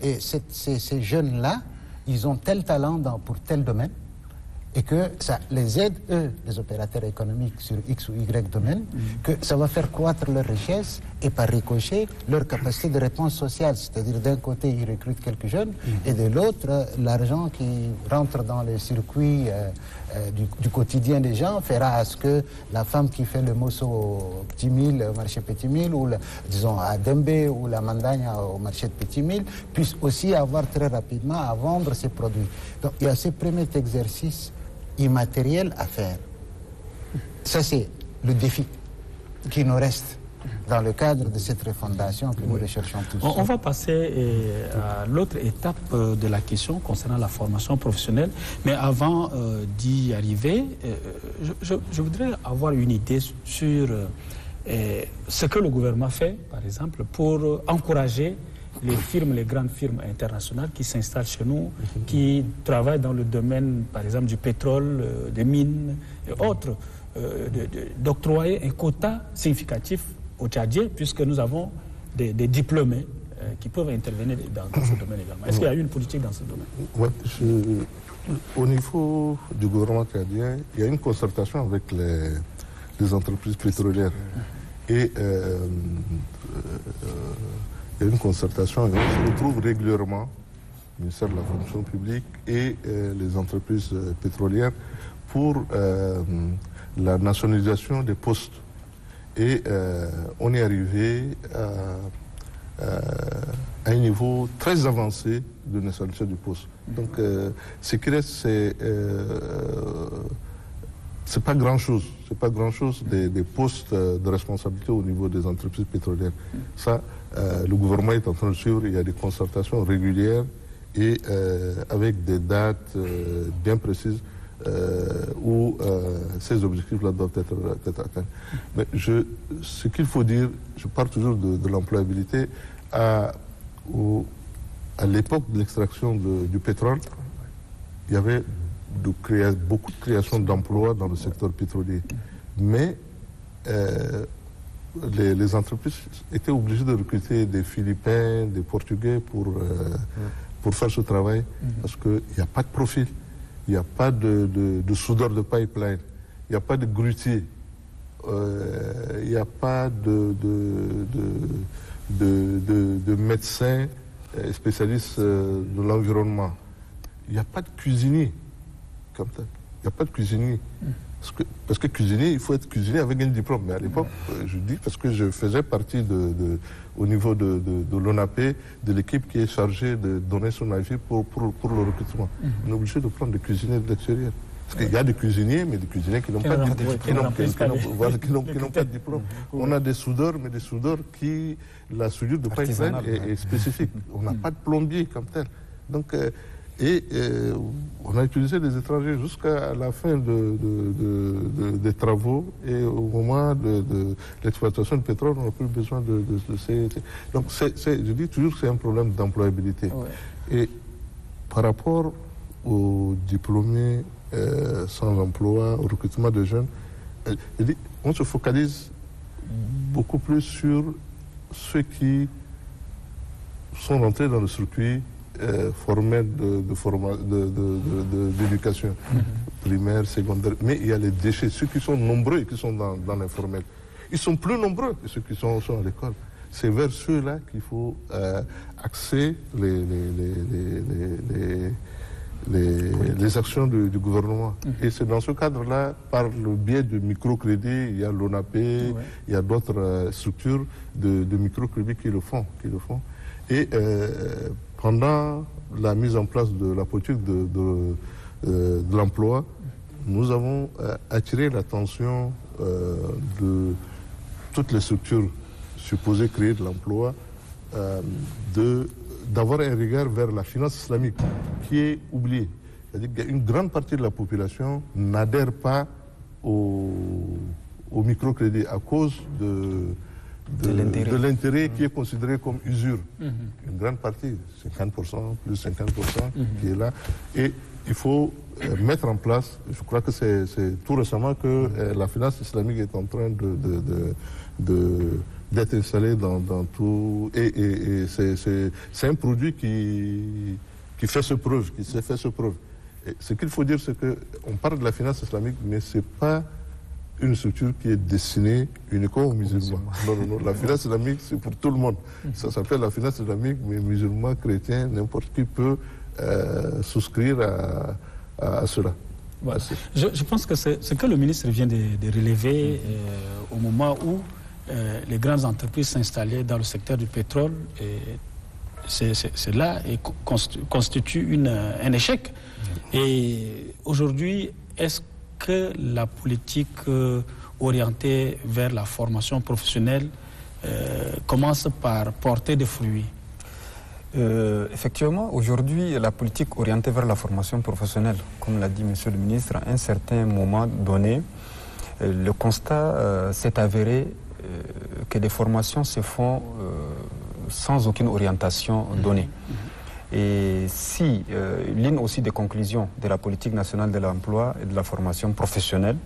ces jeunes-là, ils ont tel talent pour tel domaine, et que ça les aide, eux, les opérateurs économiques, sur X ou Y domaine, que ça va faire croître leur richesse et par ricochet leur capacité de réponse sociale. C'est-à-dire d'un côté, ils recrutent quelques jeunes et de l'autre, l'argent qui rentre dans les circuits du quotidien des gens fera à ce que la femme qui fait le mosso au Petit Mille, au marché Petit Mille, ou disons à Dembe ou la Mandagna au marché de Petit Mille, puisse aussi avoir très rapidement à vendre ses produits. Donc il y a ce premier exercice immatériel à faire. Ça, c'est le défi qui nous reste dans le cadre de cette refondation que nous recherchons tous. On va passer à l'autre étape de la question concernant la formation professionnelle. Mais avant d'y arriver, je voudrais avoir une idée sur ce que le gouvernement fait, par exemple, pour encourager les grandes firmes internationales qui s'installent chez nous, qui travaillent dans le domaine, par exemple, du pétrole, des mines et autres, d'octroyer un quota significatif aux Tchadiens, puisque nous avons des diplômés qui peuvent intervenir dans ce domaine également. Est-ce qu'il y a eu une politique dans ce domaine? Oui, au niveau du gouvernement tchadien, il y a une concertation avec les entreprises pétrolières. Et il y a une concertation et on se retrouve régulièrement, le ministère de la fonction publique et les entreprises pétrolières, pour la nationalisation des postes. Et on est arrivé à un niveau très avancé de nationalisation du poste. Donc ce qui reste, c'est c'est pas grand-chose. C'est pas grand-chose des postes de responsabilité au niveau des entreprises pétrolières. Ça, le gouvernement est en train de suivre. Il y a des concertations régulières et avec des dates bien précises où ces objectifs-là doivent être atteints. Mais ce qu'il faut dire, je parle toujours de l'employabilité, à l'époque de l'extraction du pétrole, il y avait beaucoup de création d'emplois dans le secteur pétrolier. Mais les entreprises étaient obligées de recruter des Philippins, des Portugais pour faire ce travail, parce qu'il n'y a pas de profil, il n'y a pas de soudeur de pipeline, il n'y a pas de grutier, il n'y a pas de médecins spécialistes de l'environnement. Il n'y a pas de cuisinier comme tel. Il n'y a pas de cuisinier. Parce que cuisinier, il faut être cuisinier avec un diplôme. Mais à l'époque, je dis parce que je faisais partie au niveau de l'ONAP, de l'équipe qui est chargée de donner son avis pour le recrutement. On est obligé de prendre des cuisiniers de l'extérieur. Parce qu'il y a des cuisiniers, mais des cuisiniers qui n'ont pas de diplôme. On a des soudeurs, mais des soudeurs qui, la soudure de pipeline est spécifique. On n'a pas de plombier comme tel. Donc, on a utilisé des étrangers jusqu'à la fin des travaux et au moment de l'exploitation du pétrole, on n'a plus besoin de ces... Donc, je dis toujours que c'est un problème d'employabilité. Ouais. Et par rapport aux diplômés sans emploi, au recrutement de jeunes, on se focalise beaucoup plus sur ceux qui sont rentrés dans le circuit formel d'éducation primaire, secondaire. Mais il y a les déchets, ceux qui sont nombreux et qui sont dans l'informel. Ils sont plus nombreux que ceux qui sont à l'école. C'est vers ceux-là qu'il faut axer les actions du gouvernement. Et c'est dans ce cadre-là, par le biais de microcrédits, il y a l'ONAP, il y a d'autres structures de microcrédits qui le font. Et pendant la mise en place de la politique de l'emploi, nous avons attiré l'attention de toutes les structures supposées créer de l'emploi d'avoir un regard vers la finance islamique qui est oubliée. C'est-à-dire qu'une grande partie de la population n'adhère pas au microcrédit à cause de l'intérêt qui est considéré comme usure. Une grande partie, 50%, plus 50% qui est là. Et il faut mettre en place, je crois que c'est tout récemment que la finance islamique est en train d'être installée dans tout. Et c'est un produit qui fait ses preuves, qui s'est fait ses preuves. Et ce qu'il faut dire, c'est qu'on parle de la finance islamique, mais ce n'est pas une structure qui est destinée uniquement aux musulmans. Non, la finance islamique, c'est pour tout le monde. Ça s'appelle la finance islamique, mais musulmans, chrétiens, n'importe qui peut souscrire à cela. Voilà. Je pense que ce que le ministre vient de relever au moment où les grandes entreprises s'installaient dans le secteur du pétrole, c'est là et constitue un échec. Et aujourd'hui, est-ce que la politique orientée vers la formation professionnelle commence par porter des fruits? Effectivement, aujourd'hui, la politique orientée vers la formation professionnelle, comme l'a dit M. le ministre, à un certain moment donné, le constat s'est avéré que les formations se font sans aucune orientation donnée. Et si l'une aussi des conclusions de la politique nationale de l'emploi et de la formation professionnelle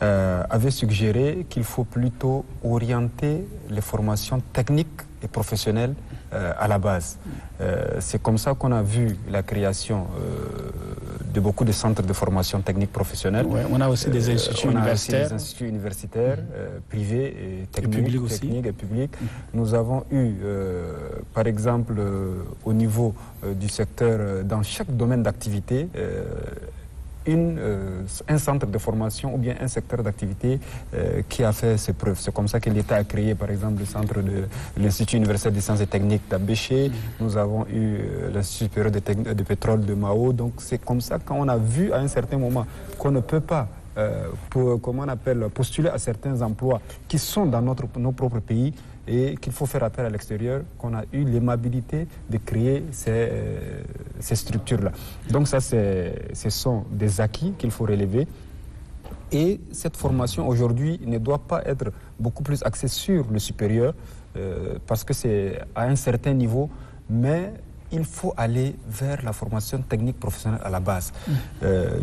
avait suggéré qu'il faut plutôt orienter les formations techniques et professionnelles à la base. C'est comme ça qu'on a vu la création de beaucoup de centres de formation technique professionnelle. Ouais, on a aussi des instituts universitaires. Aussi des instituts universitaires privés et techniques et publics. Nous avons eu, par exemple, au niveau du secteur, dans chaque domaine d'activité, un centre de formation ou bien un secteur d'activité qui a fait ses preuves. C'est comme ça que l'État a créé, par exemple, le centre de l'Institut universitaire des sciences et techniques d'Abéché. Nous avons eu l'Institut supérieur de pétrole de Mao. Donc c'est comme ça qu'on a vu à un certain moment qu'on ne peut pas postuler à certains emplois qui sont dans nos propres pays et qu'il faut faire appel à l'extérieur, qu'on a eu l'aimabilité de créer ces structures-là. Donc ça, ce sont des acquis qu'il faut relever. Et cette formation aujourd'hui ne doit pas être beaucoup plus axée sur le supérieur parce que c'est à un certain niveau, mais il faut aller vers la formation technique professionnelle à la base.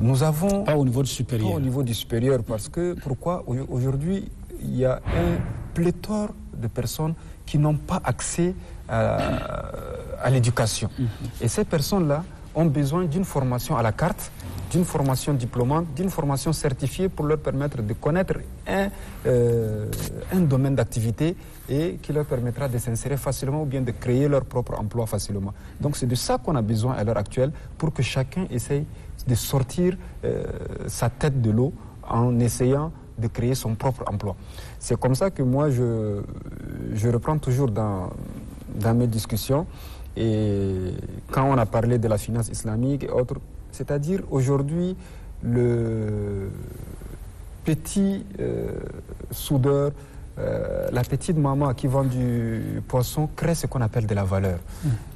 Nous avons... Pas au niveau du supérieur. Pas au niveau du supérieur, parce que pourquoi aujourd'hui il y a un pléthore de personnes qui n'ont pas accès à l'éducation. Et ces personnes-là ont besoin d'une formation à la carte, d'une formation diplômante, d'une formation certifiée pour leur permettre de connaître un domaine d'activité et qui leur permettra de s'insérer facilement ou bien de créer leur propre emploi facilement. Donc c'est de ça qu'on a besoin à l'heure actuelle pour que chacun essaye de sortir sa tête de l'eau en essayant de créer son propre emploi. C'est comme ça que moi je reprends toujours dans mes discussions et quand on a parlé de la finance islamique et autres, c'est-à-dire aujourd'hui le petit soudeur, la petite maman qui vend du poisson crée ce qu'on appelle de la valeur.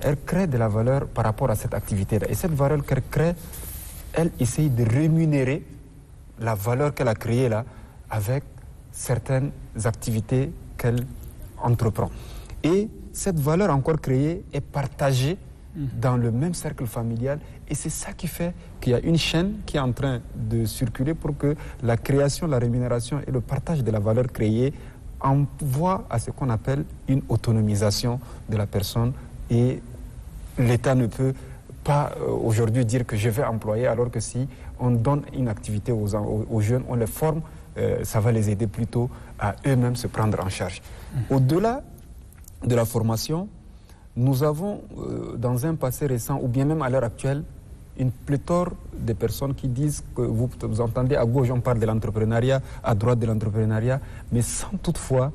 Elle crée de la valeur par rapport à cette activité-là. Et cette valeur qu'elle crée, elle essaye de rémunérer la valeur qu'elle a créée là avec certaines activités qu'elle entreprend. Et cette valeur encore créée est partagée dans le même cercle familial et c'est ça qui fait qu'il y a une chaîne qui est en train de circuler pour que la création, la rémunération et le partage de la valeur créée envoient à ce qu'on appelle une autonomisation de la personne et l'État ne peut pas aujourd'hui dire que je vais employer alors que si on donne une activité aux jeunes, on les forme, ça va les aider plutôt à eux-mêmes se prendre en charge. Au-delà de la formation, nous avons dans un passé récent ou bien même à l'heure actuelle une pléthore de personnes qui disent que vous entendez à gauche on parle de l'entrepreneuriat, à droite de l'entrepreneuriat, mais sans toutefois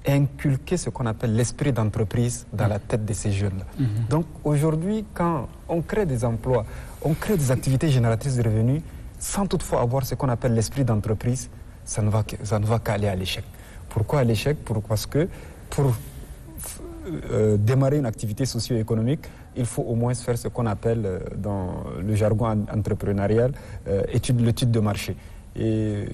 inculquer ce qu'on appelle l'esprit d'entreprise dans la tête de ces jeunes-là. Donc aujourd'hui, quand on crée des emplois, on crée des activités génératrices de revenus, sans toutefois avoir ce qu'on appelle l'esprit d'entreprise, ça ne va qu'aller à l'échec. Pourquoi à l'échec? Parce que pour démarrer une activité socio-économique, il faut au moins faire ce qu'on appelle dans le jargon entrepreneurial l'étude de marché. Et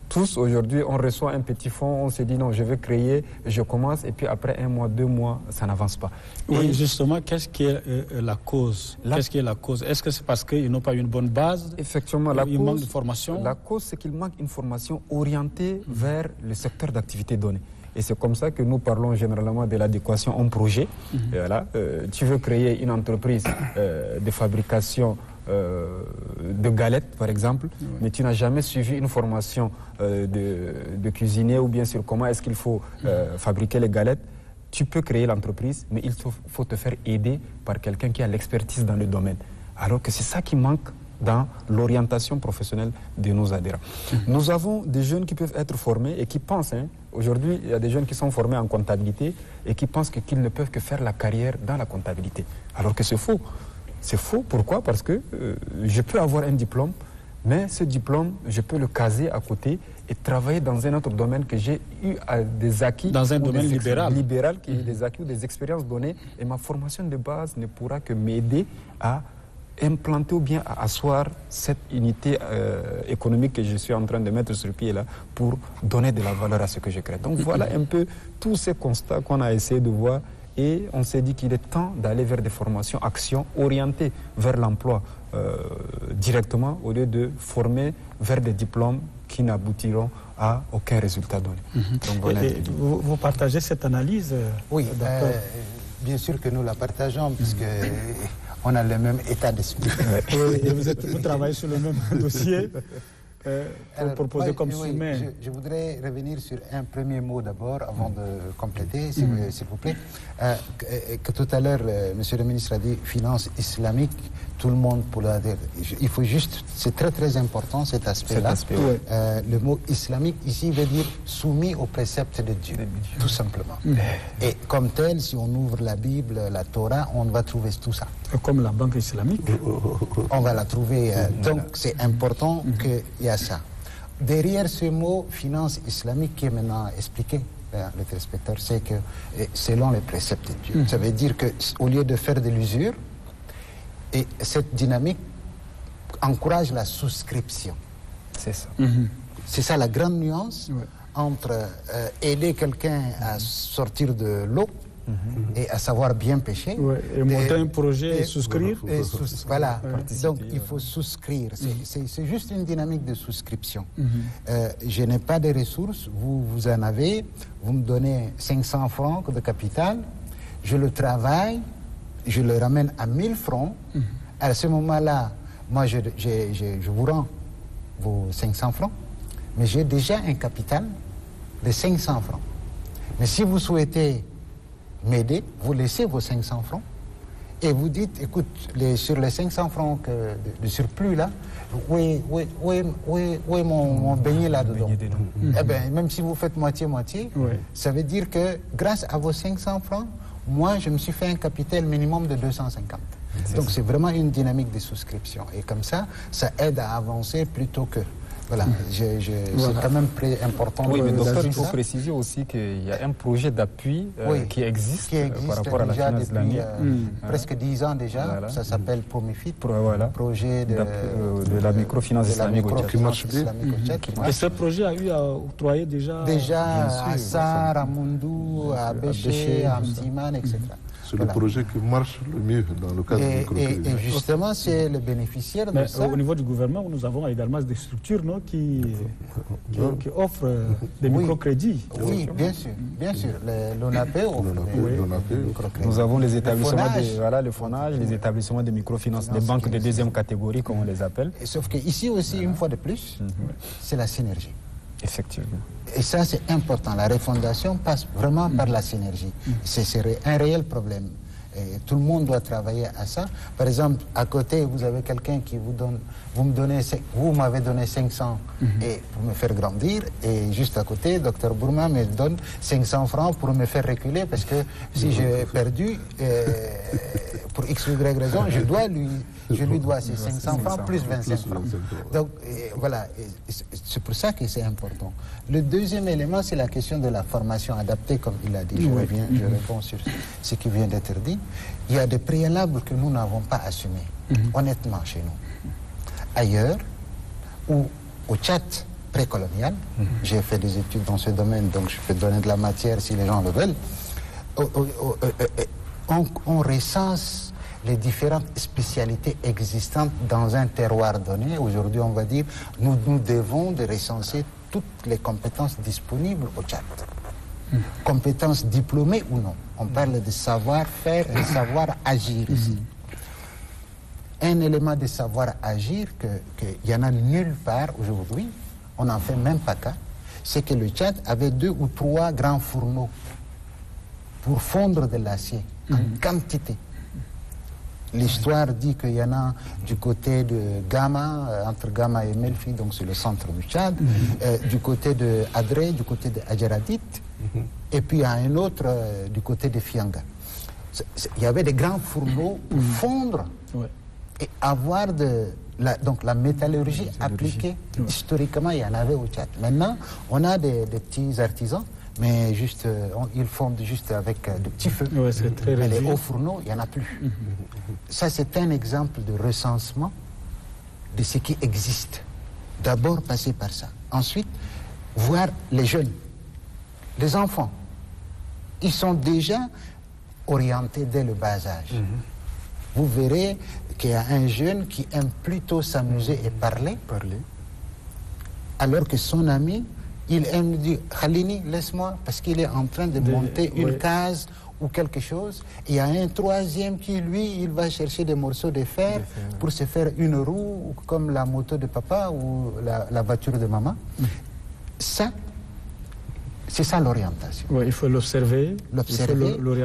tous aujourd'hui, on reçoit un petit fonds, on se dit non, je vais créer, je commence, et puis après 1 mois, 2 mois, ça n'avance pas. Oui, justement, qu'est-ce qui est la cause? Qu'est-ce qui est la cause? Est-ce que c'est parce qu'ils n'ont pas une bonne base? Effectivement, il manque de formation? La cause, c'est qu'il manque une formation orientée vers le secteur d'activité donné. Et c'est comme ça que nous parlons généralement de l'adéquation en projet. Voilà, tu veux créer une entreprise de fabrication de galettes, par exemple, mais tu n'as jamais suivi une formation de cuisinier ou bien sur comment est-ce qu'il faut fabriquer les galettes. Tu peux créer l'entreprise, mais il faut te faire aider par quelqu'un qui a l'expertise dans le domaine. Alors que c'est ça qui manque dans l'orientation professionnelle de nos adhérents. Nous avons des jeunes qui peuvent être formés et qui pensent, aujourd'hui il y a des jeunes qui sont formés en comptabilité et qui pensent qu'ils ne peuvent que faire la carrière dans la comptabilité. Alors que c'est faux. C'est faux, pourquoi? Parce que je peux avoir un diplôme, mais ce diplôme, je peux le caser à côté et travailler dans un autre domaine que j'ai eu des acquis. Dans un domaine libéral. Qui a eu des acquis ou des expériences données. Et ma formation de base ne pourra que m'aider à implanter ou bien à asseoir cette unité économique que je suis en train de mettre sur pied là pour donner de la valeur à ce que je crée. Donc voilà un peu tous ces constats qu'on a essayé de voir et on s'est dit qu'il est temps d'aller vers des formations, actions orientées vers l'emploi directement au lieu de former vers des diplômes qui n'aboutiront à aucun résultat donné. Donc, voilà vous partagez cette analyse? Oui, bien sûr que nous la partageons puisque on a le même état d'esprit. Et vous travaillez sur le même dossier pour proposer comme sommet. Je voudrais revenir sur un premier mot d'abord avant de compléter, s'il vous plaît. Que tout à l'heure, monsieur le ministre a dit finance islamique, tout le monde pourra dire. Il faut juste, c'est très très important cet aspect-là. Le mot islamique ici veut dire soumis aux préceptes de Dieu, tout simplement. Et comme tel, si on ouvre la Bible, la Torah, on va trouver tout ça. Comme la banque islamique. On va la trouver. Donc c'est important qu'il y a ça. derrière ce mot finance islamique qui est maintenant expliqué, le téléspectateur sait que selon les préceptes de Dieu, ça veut dire qu'au lieu de faire de l'usure, et cette dynamique encourage la souscription. C'est ça. C'est ça la grande nuance entre aider quelqu'un à sortir de l'eau et à savoir bien pêcher. Et monter un projet et souscrire. Voilà, donc il faut souscrire. C'est juste une dynamique de souscription. Je n'ai pas de ressources, vous en avez, vous me donnez 500 francs de capital, je le travaille, je le ramène à 1000 francs. À ce moment-là, moi je vous rends vos 500 francs, mais j'ai déjà un capital de 500 francs. Mais si vous souhaitez m'aider, vous laissez vos 500 francs et vous dites, écoute, sur les 500 francs de surplus là, où est mon beignet là-dedans? Eh bien, même si vous faites moitié-moitié, ça veut dire que grâce à vos 500 francs, moi, je me suis fait un capital minimum de 250. Donc, c'est vraiment une dynamique de souscription. Et comme ça aide à avancer plutôt que... Voilà, c'est quand même très important. Oui, mais docteur, il faut préciser aussi qu'il y a un projet d'appui qui existe par rapport à la finance islamique. Presque 10 ans déjà, ça s'appelle PROMIFIT, projet de la microfinance islamique au Tchad. Et ce projet a eu à octroyer déjà à Sar, à Mundou, à Béché, à Mtiman, etc. C'est le projet qui marche le mieux dans le cadre du microcrédit. Et justement, c'est le bénéficiaire de ça. Au niveau du gouvernement, nous avons également des structures qui offrent des microcrédits. Oui, bien sûr. L'ONAP offre des microcrédits. Nous avons les établissements le FONAGE, les établissements de microfinance, les banques de deuxième catégorie, comme on les appelle. Sauf qu'ici aussi, une fois de plus, c'est la synergie. Effectivement. Et ça, c'est important. La refondation passe vraiment par la synergie. C'est un réel problème. Et tout le monde doit travailler à ça. Par exemple, à côté, vous avez quelqu'un qui vous donne, vous m'avez donné 500 et pour me faire grandir, et juste à côté, Dr Bourma me donne 500 francs pour me faire reculer, parce que si j'ai perdu, pour X ou Y raison, je lui dois ces 500 francs plus 25 francs. Donc voilà, c'est pour ça que c'est important. Le deuxième élément, c'est la question de la formation adaptée, comme il a dit. Je réponds sur ce qui vient d'être dit. Il y a des préalables que nous n'avons pas assumés, honnêtement, chez nous. Ailleurs, ou au Tchad précolonial, j'ai fait des études dans ce domaine, donc je peux donner de la matière si les gens le veulent, on recense les différentes spécialités existantes dans un terroir donné. Aujourd'hui, on va dire, nous devons de recenser toutes les compétences disponibles au Tchad. Compétences diplômées ou non. On parle de savoir-faire et savoir-agir ici. Un élément de savoir-agir qu'il y en a nulle part aujourd'hui, on n'en fait même pas cas, c'est que le Tchad avait 2 ou 3 grands fourneaux pour fondre de l'acier en quantité. L'histoire dit qu'il y en a du côté de Gama, entre Gama et Melfi, donc c'est le centre du Tchad, du côté de Adré, du côté de Adjaradit, et puis il y a un autre du côté de Fianga. Il y avait des grands fourneaux pour fondre et avoir donc la métallurgie appliquée. Historiquement, il y en avait au Tchad. Maintenant, on a des petits artisans, mais juste, ils fondent juste avec de petits feux. Mais les hauts fourneaux, il n'y en a plus. Ça, c'est un exemple de recensement de ce qui existe. D'abord, passer par ça. Ensuite, voir les jeunes, les enfants. Ils sont déjà orientés dès le bas âge. Vous verrez qu'il y a un jeune qui aime plutôt s'amuser et parler, alors que son ami, il aime dire « Khalini, laisse-moi » parce qu'il est en train de monter une case ou quelque chose. Et il y a un troisième qui, lui, il va chercher des morceaux de fer pour se faire une roue, comme la moto de papa ou la voiture de maman. Ça, c'est ça l'orientation. Il faut l'observer,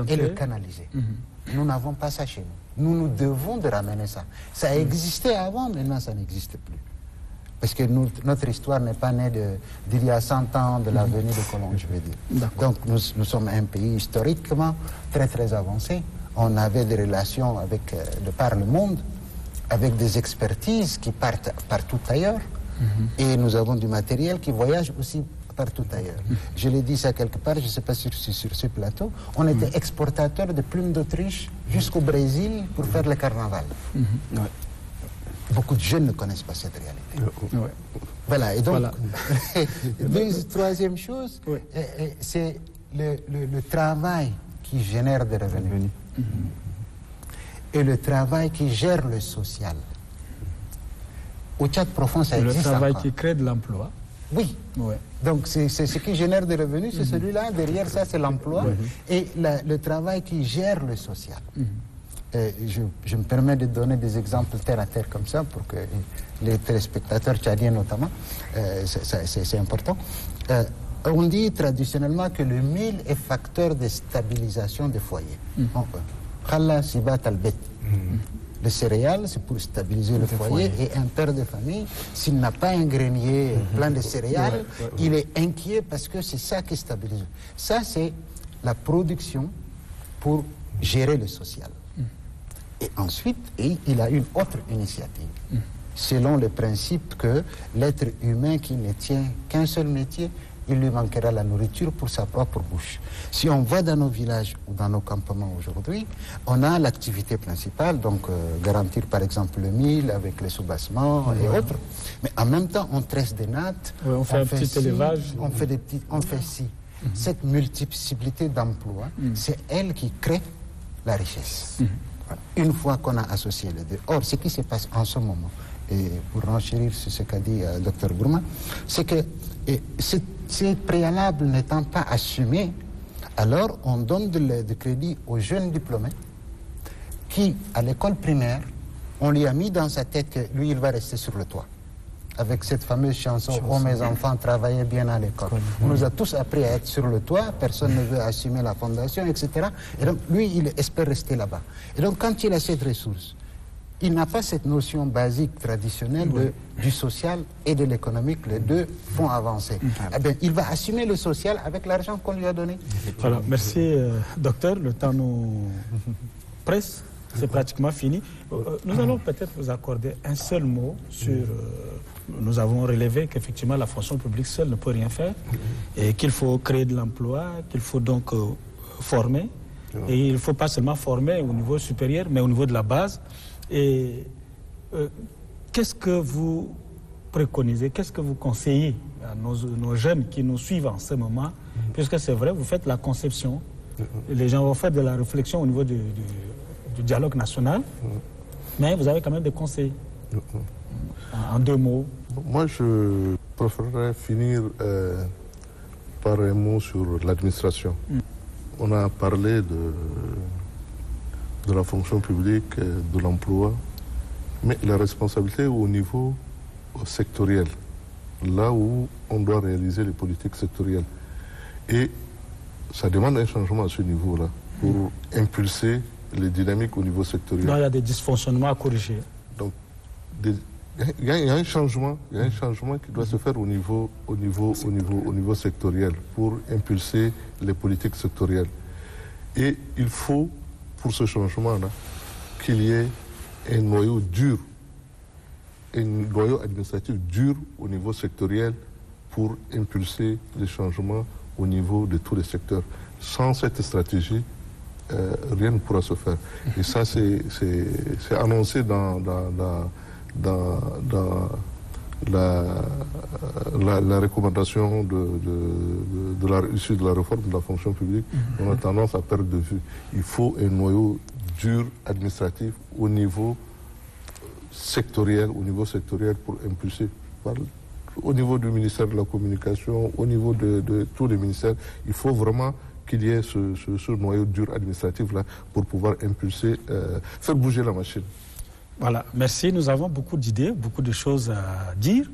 et le canaliser. Nous n'avons pas ça chez nous. Nous devons de ramener ça. Ça existait avant, maintenant ça n'existe plus. Parce que notre histoire n'est pas née d'il y a 100 ans de la venue de colons, je veux dire. Donc nous sommes un pays historiquement très très avancé. On avait des relations de par le monde, avec des expertises qui partent partout ailleurs. Et nous avons du matériel qui voyage aussi partout ailleurs. Je l'ai dit ça quelque part, je ne sais pas si c'est sur ce plateau, on était exportateur de plumes d'Autriche jusqu'au Brésil pour faire le carnaval. Beaucoup de jeunes ne connaissent pas cette réalité. Voilà, et donc, troisième chose, c'est le travail qui génère des revenus. Et le travail qui gère le social. Au Tchad profond, ça existe encore. Le travail qui crée de l'emploi. Oui. Donc c'est ce qui génère des revenus, c'est celui-là. Derrière ça, c'est l'emploi. Et le travail qui gère le social. Je me permets de donner des exemples terre à terre comme ça pour que les téléspectateurs tchadiens notamment, c'est important. On dit traditionnellement que le mil est facteur de stabilisation des foyers. Khala sibat al-bet. Le céréales, c'est pour stabiliser le foyer. Et un père de famille, s'il n'a pas un grenier plein de céréales, il est inquiet parce que c'est ça qui stabilise. Ça, c'est la production pour gérer le social. Et ensuite, il a une autre initiative. Selon le principe que l'être humain qui ne tient qu'un seul métier, il lui manquera la nourriture pour sa propre bouche. Si on va dans nos villages ou dans nos campements aujourd'hui, on a l'activité principale, donc garantir par exemple le mil avec les soubassements et autres. Mais en même temps, on tresse des nattes, on fait un petit élevage. On fait ci. Cette multiplicité d'emplois, c'est elle qui crée la richesse. Une fois qu'on a associé les deux. Or, ce qui se passe en ce moment, et pour renchérir sur ce qu'a dit Dr Gourma, c'est que ces préalables n'étant pas assumés, alors on donne de crédit aux jeunes diplômés qui, à l'école primaire, on lui a mis dans sa tête que lui, il va rester sur le toit. Avec cette fameuse chanson « Oh, mes enfants, travaillez bien à l'école ». On nous a tous appris à être sur le toit, personne ne veut assumer la fondation, etc. Et donc, lui, il espère rester là-bas. Et donc, quand il a cette ressource, il n'a pas cette notion basique, traditionnelle du social et de l'économique. Les deux font avancer. Eh bien, il va assumer le social avec l'argent qu'on lui a donné. Voilà, merci, docteur. Le temps nous presse. C'est pratiquement fini. Nous allons peut-être vous accorder un seul mot sur... nous avons relevé qu'effectivement la fonction publique seule ne peut rien faire et qu'il faut créer de l'emploi, qu'il faut donc former. Et il ne faut pas seulement former au niveau supérieur, mais au niveau de la base. Et qu'est-ce que vous préconisez, qu'est-ce que vous conseillez à nos jeunes qui nous suivent en ce moment, puisque c'est vrai, vous faites la conception, les gens vont faire de la réflexion au niveau du dialogue national, mais vous avez quand même des conseils. En deux mots. Moi, je préférerais finir par un mot sur l'administration. On a parlé de la fonction publique, de l'emploi, mais la responsabilité au niveau sectoriel, là où on doit réaliser les politiques sectorielles. Et ça demande un changement à ce niveau-là pour impulser les dynamiques au niveau sectoriel. Donc il y a des dysfonctionnements à corriger. Donc, il y a un changement qui doit se faire au niveau sectoriel pour impulser les politiques sectorielles. Et il faut, pour ce changement-là, qu'il y ait un noyau dur, un noyau administratif dur au niveau sectoriel pour impulser les changements au niveau de tous les secteurs. Sans cette stratégie, rien ne pourra se faire. Et ça, c'est annoncé dans la recommandation issue de la réforme de la fonction publique. On a tendance à perdre de vue. Il faut un noyau dur administratif au niveau sectoriel pour impulser. Au niveau du ministère de la Communication, au niveau de tous les ministères, il faut vraiment qu'il y ait ce noyau dur administratif-là pour pouvoir impulser, faire bouger la machine. Voilà, merci. Nous avons beaucoup d'idées, beaucoup de choses à dire,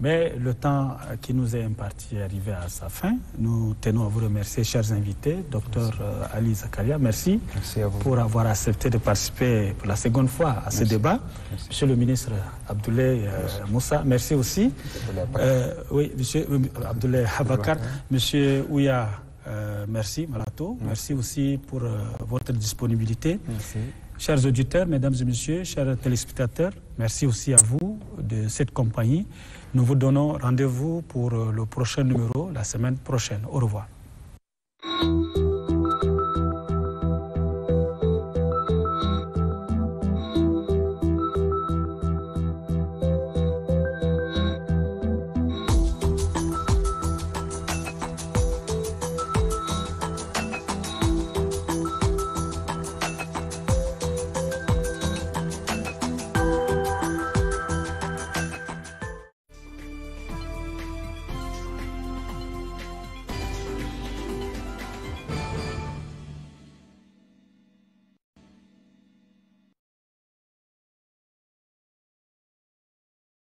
mais le temps qui nous est imparti est arrivé à sa fin. Nous tenons à vous remercier, chers invités. Docteur Ali Zakaria, merci à vous pour avoir accepté de participer pour la seconde fois à ce débat. Monsieur le ministre Abdoulaye Moussa, merci aussi. Oui, monsieur Abdoulaye Abakar, monsieur Ouya, merci Malato, merci aussi pour votre disponibilité. Merci. Chers auditeurs, mesdames et messieurs, chers téléspectateurs, merci aussi à vous de cette compagnie. Nous vous donnons rendez-vous pour le prochain numéro la semaine prochaine. Au revoir.